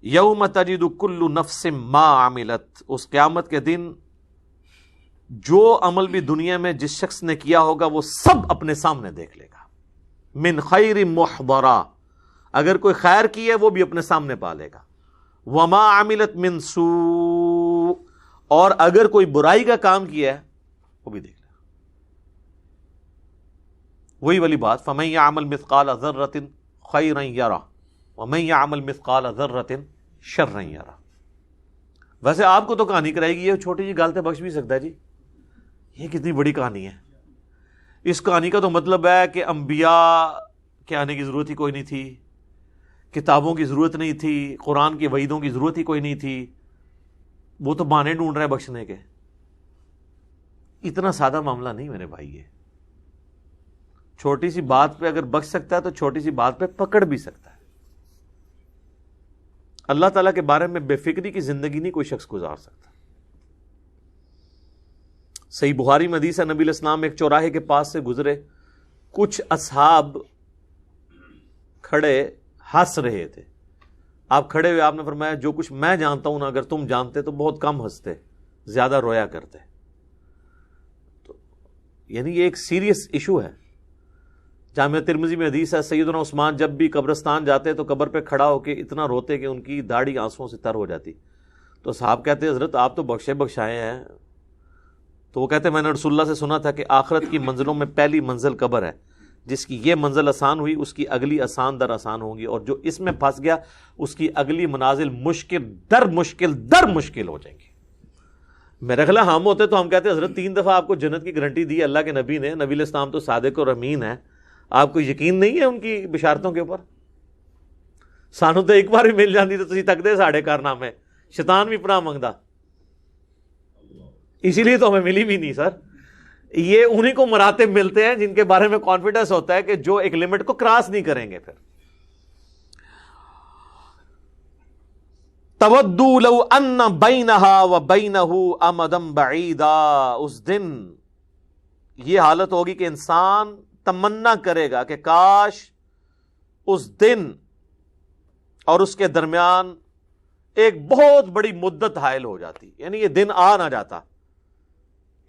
یوم تجد کل نفس ما عملت، اس قیامت کے دن جو عمل بھی دنیا میں جس شخص نے کیا ہوگا وہ سب اپنے سامنے دیکھ لے گا. من خیر محضرا، اگر کوئی خیر کی ہے وہ بھی اپنے سامنے پا لے گا. وما عملت من سوء، اور اگر کوئی برائی کا کام کیا ہے وہ بھی دیکھ لے گا. وہی والی بات، فمن یعمل مثقال ذرۃ خیرا یرہ ومن یعمل مثقال ذرۃ شرا یرہ. ویسے آپ کو تو کہانی کرائے گی، یہ چھوٹی جی غلطیں بخش بھی سکتا ہے جی، یہ کتنی بڑی کہانی ہے. اس کہانی کا تو مطلب ہے کہ انبیاء کے آنے کی ضرورت ہی کوئی نہیں تھی، کتابوں کی ضرورت نہیں تھی، قرآن کی وعیدوں کی ضرورت ہی کوئی نہیں تھی، وہ تو بہانے ڈھونڈ رہے بخشنے کے. اتنا سادہ معاملہ نہیں میرے بھائی. یہ چھوٹی سی بات پہ اگر بخش سکتا ہے تو چھوٹی سی بات پہ پکڑ بھی سکتا ہے. اللہ تعالیٰ کے بارے میں بے فکری کی زندگی نہیں کوئی شخص گزار سکتا. صحیح بخاری میں حدیث ہے، نبی علیہ السلام ایک چوراہے کے پاس سے گزرے، کچھ اصحاب کھڑے ہنس رہے تھے. آپ کھڑے ہوئے آپ نے فرمایا جو کچھ میں جانتا ہوں نا اگر تم جانتے تو بہت کم ہنستے، زیادہ رویا کرتے. تو یعنی یہ ایک سیریس ایشو ہے. جامعہ ترمذی میں حدیث ہے، سیدنا عثمان جب بھی قبرستان جاتے تو قبر پہ کھڑا ہو کے اتنا روتے کہ ان کی داڑھی آنسوؤں سے تر ہو جاتی. تو صحاب کہتے حضرت آپ تو بخشے بخشائے ہیں. تو وہ کہتے میں نے رسول اللہ سے سنا تھا کہ آخرت کی منزلوں میں پہلی منزل قبر ہے، جس کی یہ منزل آسان ہوئی اس کی اگلی آسان در آسان ہوں گی، اور جو اس میں پھنس گیا اس کی اگلی منازل مشکل در مشکل ہو جائیں گی. میرے خیال ہم ہوتے تو ہم کہتے حضرت 3 دفعہ آپ کو جنت کی گارنٹی دی اللہ کے نبی نے، نبی علیہ السلام تو صادق اور امین ہے، آپ کو یقین نہیں ہے ان کی بشارتوں کے اوپر؟ سانو تو ایک بار ہی مل جاتی تو تسی تکدے ساڑے کارنامے، شیطان بھی پناہ منگدا. اسی لیے تو ہمیں ملی بھی نہیں سر. یہ انہیں کو مراتب ملتے ہیں جن کے بارے میں کانفیڈنس ہوتا ہے کہ جو ایک لمٹ کو کراس نہیں کریں گے. پھر تودوا لو ان بینہا وبینہ امدا بعیدا، اس دن یہ حالت ہوگی کہ انسان تمنا کرے گا کہ کاش اس دن اور اس کے درمیان ایک بہت بڑی مدت حائل ہو جاتی، یعنی یہ دن آ نہ جاتا،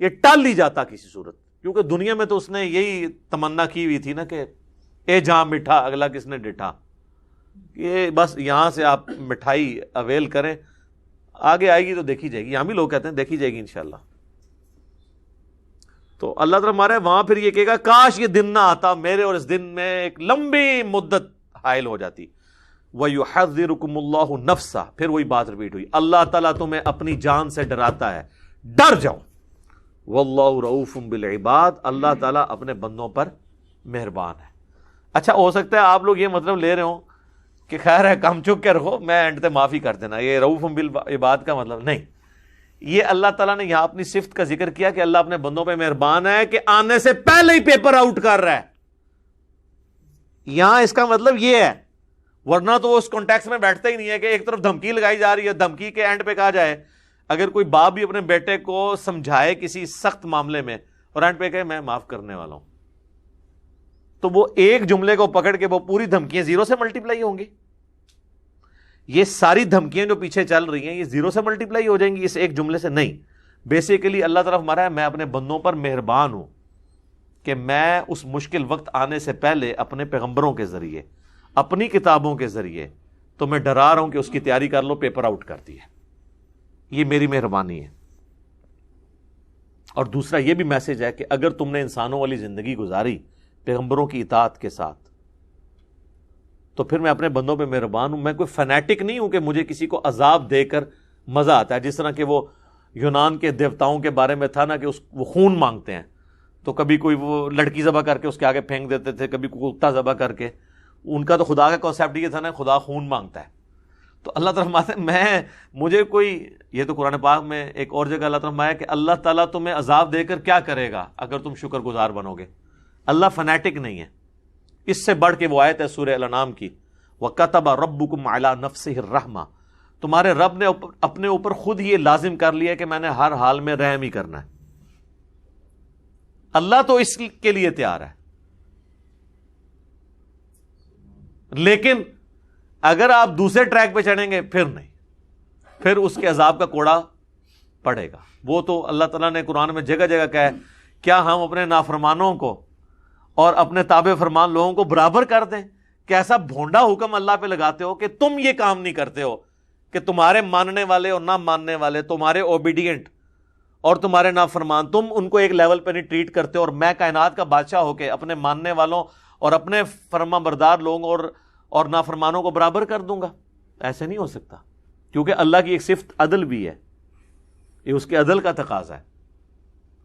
یہ ٹل ہی جاتا کسی صورت. کیونکہ دنیا میں تو اس نے یہی تمنا کی ہوئی تھی نا کہ اے جہاں میٹھا اگلا کس نے ڈٹھا. یہ بس یہاں سے آپ مٹھائی اویل کریں، آگے آئے گی تو دیکھی جائے گی. یہاں بھی لوگ کہتے ہیں دیکھی جائے گی انشاءاللہ. تو اللہ تعالیٰ ہمارے وہاں پھر یہ کہے گا کاش یہ دن نہ آتا میرے اور اس دن میں ایک لمبی مدت حائل ہو جاتی. وَيُحَذِّرُكُمُ اللَّهُ نَفْسَهُ، پھر وہی بات ریپیٹ ہوئی، اللہ تعالیٰ تمہیں اپنی جان سے ڈراتا ہے، ڈر جاؤ. وَاللَّهُ رَؤُوفٌ بِالْعِبَادِ، اللہ تعالیٰ اپنے بندوں پر مہربان ہے. اچھا ہو سکتا ہے آپ لوگ یہ مطلب لے رہے ہوں کہ خیر ہے کم چک کے رکھو میں اینڈ تے معافی کر دینا. یہ رؤوف بالعباد کا مطلب نہیں. یہ اللہ تعالیٰ نے یہاں اپنی صفت کا ذکر کیا کہ اللہ اپنے بندوں پہ مہربان ہے کہ آنے سے پہلے ہی پیپر آؤٹ کر رہا ہے. یہاں اس کا مطلب یہ ہے، ورنہ تو وہ اس کانٹیکس میں بیٹھتا ہی نہیں ہے کہ ایک طرف دھمکی لگائی جا رہی ہے، دھمکی کے اینڈ پہ کہا جائے اگر کوئی باپ بھی اپنے بیٹے کو سمجھائے کسی سخت معاملے میں اور اینڈ پہ کہے میں معاف کرنے والا ہوں، تو وہ ایک جملے کو پکڑ کے وہ پوری دھمکیاں 0 سے ملٹیپلائی ہوں گی. یہ ساری دھمکیاں جو پیچھے چل رہی ہیں یہ 0 سے ملٹیپلائی ہو جائیں گی اس ایک جملے سے نہیں. بیسیکلی اللہ طرف ہمارا ہے میں اپنے بندوں پر مہربان ہوں کہ میں اس مشکل وقت آنے سے پہلے اپنے پیغمبروں کے ذریعے اپنی کتابوں کے ذریعے تو میں ڈرا رہا ہوں کہ اس کی تیاری کر لو، پیپر آؤٹ کرتی ہے. یہ میری مہربانی ہے. اور دوسرا یہ بھی میسج ہے کہ اگر تم نے انسانوں والی زندگی گزاری پیغمبروں کی اطاعت کے ساتھ تو پھر میں اپنے بندوں پہ مہربان ہوں. میں کوئی فنیٹک نہیں ہوں کہ مجھے کسی کو عذاب دے کر مزہ آتا ہے، جس طرح کہ وہ یونان کے دیوتاؤں کے بارے میں تھا نا کہ وہ خون مانگتے ہیں، تو کبھی کوئی وہ لڑکی ذبح کر کے اس کے آگے پھینک دیتے تھے، کبھی کوئی کتا ذبح کر کے. ان کا تو خدا کا کانسیپٹ یہ تھا نا خدا خون مانگتا ہے. تو اللہ تعالیٰ مجھے کوئی، یہ تو قرآن پاک میں ایک اور جگہ اللہ تعالیٰ ہے کہ اللہ تعالیٰ تمہیں عذاب دے کر کیا کرے گا اگر تم شکر گزار بنو گے. اللہ فنیٹک نہیں ہے. اس سے بڑھ کے وہ آیت ہے سورہ الانعام کی، وَكَتَبَ رَبُّكُمْ عَلَى نَفْسِهِ الرَّحْمَةَ، تمہارے رب نے اپنے اوپر خود یہ لازم کر لیا کہ میں نے ہر حال میں رحم ہی کرنا ہے. اللہ تو اس کے لیے تیار ہے، لیکن اگر آپ دوسرے ٹریک پہ چڑھیں گے پھر نہیں، پھر اس کے عذاب کا کوڑا پڑے گا. وہ تو اللہ تعالیٰ نے قرآن میں جگہ جگہ کہا ہے، کیا ہم اپنے نافرمانوں کو اور اپنے تابع فرمان لوگوں کو برابر کر دیں؟ کیسا بھونڈا حکم اللہ پہ لگاتے ہو کہ تم یہ کام نہیں کرتے ہو کہ تمہارے ماننے والے اور نہ ماننے والے، تمہارے اوبیڈینٹ اور تمہارے نافرمان، تم ان کو ایک لیول پہ نہیں ٹریٹ کرتے، اور میں کائنات کا بادشاہ ہو کے اپنے ماننے والوں اور اپنے فرما بردار لوگوں اور نافرمانوں کو برابر کر دوں گا. ایسے نہیں ہو سکتا، کیونکہ اللہ کی ایک صفت عدل بھی ہے، یہ اس کے عدل کا تقاضا ہے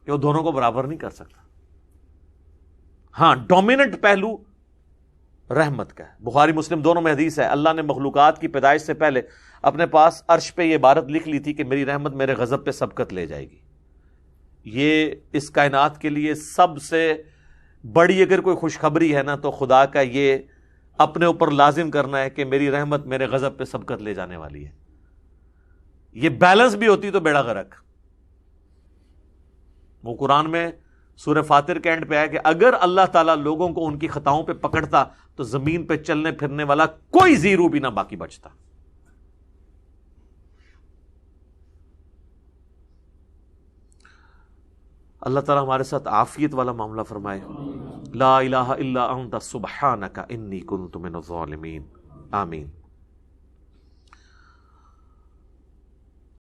کہ وہ دونوں کو برابر نہیں کر سکتا. ہاں ڈومیننٹ پہلو رحمت کا ہے. بخاری مسلم دونوں میں حدیث ہے، اللہ نے مخلوقات کی پیدائش سے پہلے اپنے پاس عرش پہ یہ عبارت لکھ لی تھی کہ میری رحمت میرے غضب پہ سبقت لے جائے گی. یہ اس کائنات کے لیے سب سے بڑی اگر کوئی خوشخبری ہے نا تو خدا کا یہ اپنے اوپر لازم کرنا ہے کہ میری رحمت میرے غضب پہ سبقت لے جانے والی ہے. یہ بیلنس بھی ہوتی تو بیڑا غرق. وہ قرآن میں سورہ فاطر کے اینڈ پہ ہے کہ اگر اللہ تعالیٰ لوگوں کو ان کی خطاؤں پہ پکڑتا تو زمین پہ چلنے پھرنے والا کوئی زیرو بھی نہ باقی بچتا. اللہ تعالیٰ ہمارے ساتھ عافیت والا معاملہ فرمائے. لا الہ الا انت سبحانک انی کنت من الظالمین. آمین.